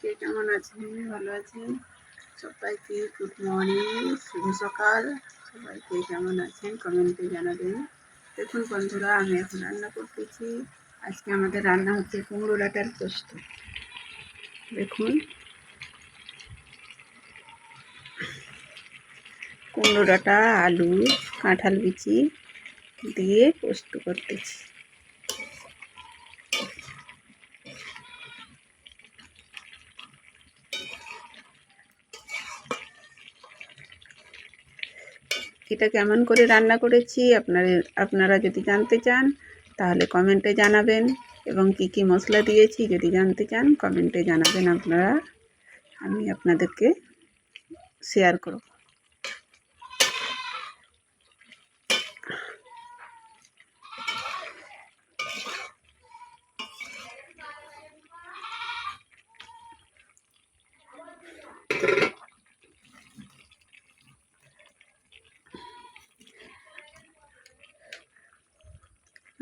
কে কেমন আছেন? ভালো আছেন? সবাইকে গুড মর্নিং, শুভ সকাল। সবাইকে কেমন আছেন কমেন্টে জানাবেন। দেখুন বন্ধুরা, আমি এখন রান্না করতেছি। আজকে আমাদের রান্না হচ্ছে কুমড়ো ডাঁটার পোস্ত। দেখুন, কুমড়ো ডাঁটা, আলু, কাঁঠাল বিচি দিয়ে পোস্ত করতেছি। এটা কেমন করে রান্না করেছি আপনারা যদি জানতে চান তাহলে কমেন্টে জানাবেন, এবং কি কি মশলা দিয়েছি যদি জানতে চান কমেন্টে জানাবেন আপনারা, আমি আপনাদেরকে শেয়ার করব।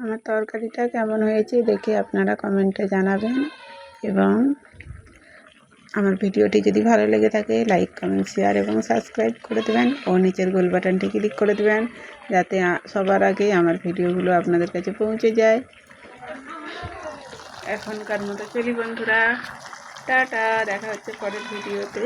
আমার তরকারিটা কেমন হয়েছে দেখে আপনারা কমেন্টে জানাবেন, এবং আমার ভিডিওটি যদি ভালো লেগে থাকে লাইক, কমেন্ট, শেয়ার এবং সাবস্ক্রাইব করে দেবেন, ও নিচের গোল বাটনটি ক্লিক করে দেবেন যাতে সবার আগে আমার ভিডিওগুলো আপনাদের কাছে পৌঁছে যায়। এখনকার মতো চলি বন্ধুরা, টাটা, দেখা হচ্ছে পরের ভিডিওতে।